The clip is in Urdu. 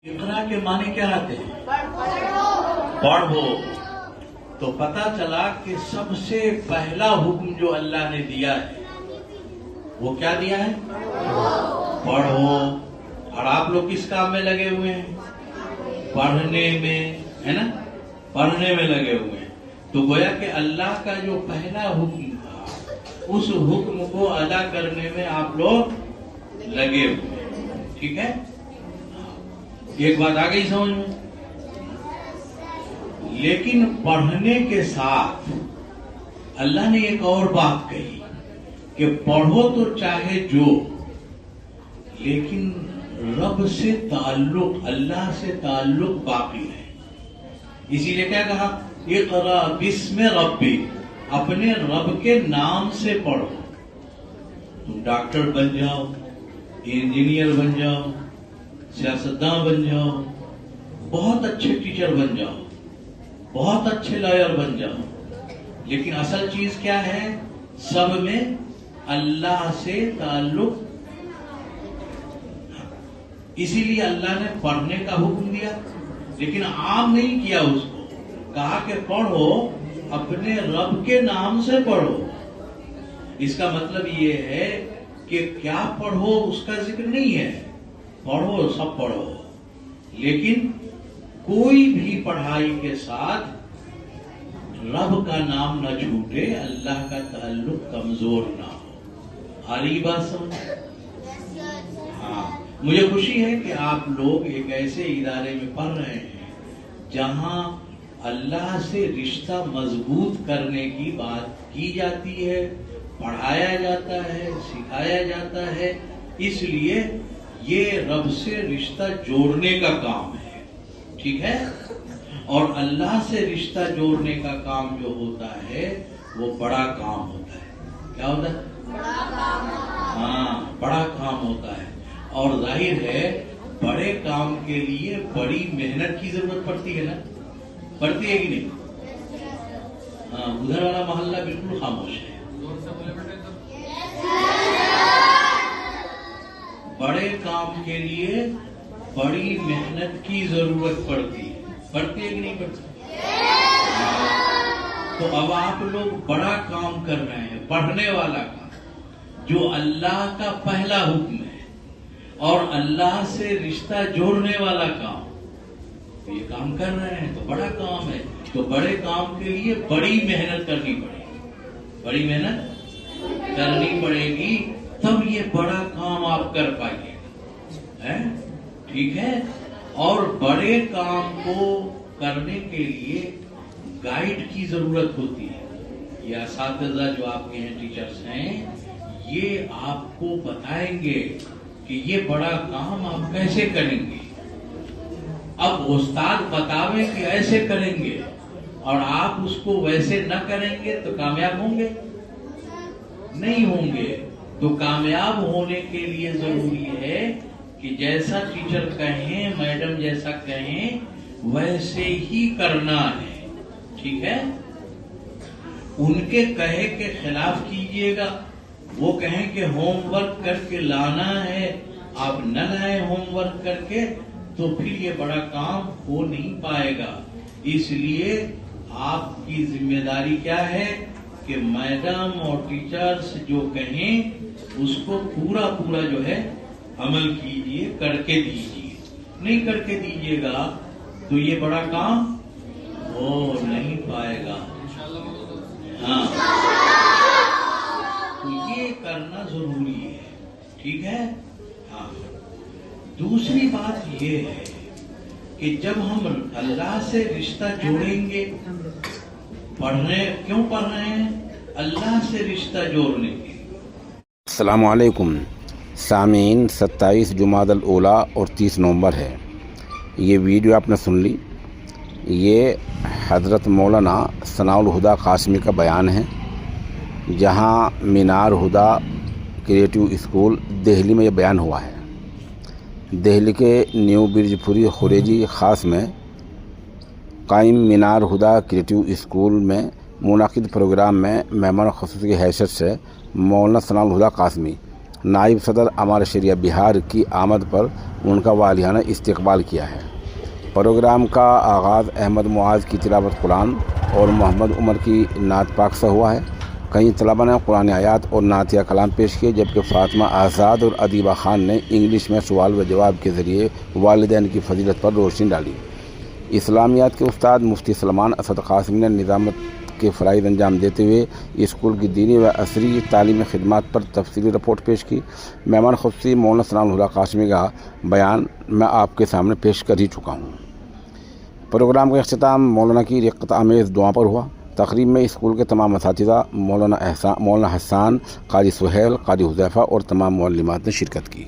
اقرا کے معنی کیا آتے ہیں؟ پڑھو. تو پتا چلا کہ سب سے پہلا حکم جو اللہ نے دیا ہے وہ کیا دیا ہے؟ پڑھو. اور آپ لوگ کس کام میں لگے ہوئے ہیں؟ پڑھنے میں، ہے نا؟ پڑھنے میں لگے ہوئے ہیں. تو گویا کہ اللہ کا جو پہلا حکم تھا اس حکم کو ادا کرنے میں آپ لوگ لگے ہوئے ہیں. ٹھیک ہے؟ ایک بات آ گئی سمجھ میں. لیکن پڑھنے کے ساتھ اللہ نے ایک اور بات کہی کہ پڑھو تو چاہے جو، لیکن رب سے تعلق، اللہ سے تعلق باقی ہے. اسی لیے کیا کہا؟ اقرا بسم ربی، اپنے رب کے نام سے پڑھو. تم ڈاکٹر بن جاؤ، انجینئر بن جاؤ، سیاستداں بن جاؤ، بہت اچھے ٹیچر بن جاؤ، بہت اچھے لائر بن جاؤ، لیکن اصل چیز کیا ہے؟ سب میں اللہ سے تعلق. اسی لیے اللہ نے پڑھنے کا حکم دیا، لیکن عام نہیں کیا اس کو. کہا کہ پڑھو، اپنے رب کے نام سے پڑھو. اس کا مطلب یہ ہے کہ کیا پڑھو اس کا ذکر نہیں ہے. پڑھو، سب پڑھو، لیکن کوئی بھی پڑھائی کے ساتھ رب کا نام نہ چھوٹے، اللہ کا تعلق کمزور نہ ہو. آ رہی بات سمجھ؟ ہاں. مجھے خوشی ہے کہ آپ لوگ ایک ایسے ادارے میں پڑھ رہے ہیں جہاں اللہ سے رشتہ مضبوط کرنے کی بات کی جاتی ہے، پڑھایا جاتا ہے، سکھایا جاتا ہے. اس لیے یہ رب سے رشتہ جوڑنے کا کام ہے. ٹھیک ہے؟ اور اللہ سے رشتہ جوڑنے کا کام جو ہوتا ہے وہ بڑا کام ہوتا ہے. کیا ہوتا ہے؟ بڑا کام. ہاں، بڑا کام ہوتا ہے. اور ظاہر ہے بڑے کام کے لیے بڑی محنت کی ضرورت پڑتی ہے نا؟ پڑتی ہے کہ نہیں؟ ہاں. ادھر والا محلہ بالکل خاموش ہے. بڑے کام کے لیے بڑی محنت کی ضرورت پڑتی ہے. پڑتی ہے کہ نہیں پڑتی؟ تو اب آپ لوگ بڑا کام کر رہے ہیں، پڑھنے والا کام، جو اللہ کا پہلا حکم ہے اور اللہ سے رشتہ جوڑنے والا کام. یہ کام کر رہے ہیں تو بڑا کام ہے. تو بڑے کام کے لیے بڑی محنت کرنی پڑے گی. بڑی محنت کرنی پڑے گی، تب یہ بڑا کام آپ کر پائیے. ٹھیک ہے؟ اور بڑے کام کو کرنے کے لیے گائیڈ کی ضرورت ہوتی ہے. یہ اساتذہ جو آپ کے ہیں، ٹیچرز ہیں، یہ آپ کو بتائیں گے کہ یہ بڑا کام آپ کیسے کریں گے. اب استاد بتاویں کہ ایسے کریں گے اور آپ اس کو ویسے نہ کریں گے تو کامیاب ہوں گے؟ نہیں ہوں گے. تو کامیاب ہونے کے لیے ضروری ہے کہ جیسا ٹیچر کہیں، میڈم جیسا کہیں، ویسے ہی کرنا ہے. ٹھیک ہے؟ ان کے کہے کے خلاف کیجئے گا. وہ کہیں کہ ہوم ورک کر کے لانا ہے، آپ نہ لائیں ہوم ورک کر کے، تو پھر یہ بڑا کام ہو نہیں پائے گا. اس لیے آپ کی ذمہ داری کیا ہے کہ میڈم اور ٹیچرز جو کہیں اس کو پورا جو ہے عمل کیجئے، کر کے دیجئے. نہیں کر کے دیجئے گا تو یہ بڑا کام ہو نہیں پائے گا. ہاں، تو یہ کرنا ضروری ہے. ٹھیک ہے؟ ہاں. دوسری بات یہ ہے کہ جب ہم اللہ سے رشتہ جوڑیں گے، کیوں پڑھ رہے ہیں؟ اللہ سے رشتہ جوڑنے کے. السلام علیکم سامعین. 27 جمادی الاولیٰ اور 30 نومبر ہے. یہ ویڈیو آپ نے سن لی. یہ حضرت مولانا ثناء الہدیٰ قاسمی کا بیان ہے، جہاں مینار ہدیٰ کریٹو اسکول دہلی میں یہ بیان ہوا ہے. دہلی کے نیو برج پوری خوریجی خاص میں قائم مینار ہدیٰ کریٹو اسکول میں منعقد پروگرام میں مہمان خصوصی کی حیثیت سے مولانا ثناء الہدیٰ قاسمی نائب صدر امار شریعہ بہار کی آمد پر ان کا والہانہ استقبال کیا ہے۔ پروگرام کا آغاز احمد معاذ کی تلاوت قرآن اور محمد عمر کی نعت پاک سے ہوا ہے۔ کئی طلباء نے قرآن آیات اور نعتیہ کلام پیش کیے، جبکہ فاطمہ آزاد اور ادیبہ خان نے انگلش میں سوال و جواب کے ذریعے والدین کی فضیلت پر روشنی ڈالی۔ اسلامیات کے استاد مفتی سلمان اسد قاسمی نے نظامت کے فرائض انجام دیتے ہوئے اسکول کی دینی و عصری تعلیمی خدمات پر تفصیلی رپورٹ پیش کی۔ مہمان خصوصی مولانا ثناء اللہ قاسمی کا بیان میں آپ کے سامنے پیش کر ہی چکا ہوں۔ پروگرام کا اختتام مولانا کی رقت آمیز دعا پر ہوا۔ تقریب میں اسکول کے تمام اساتذہ، مولانا حسان، قاری سہیل، قاری حذیفہ اور تمام معلمات نے شرکت کی۔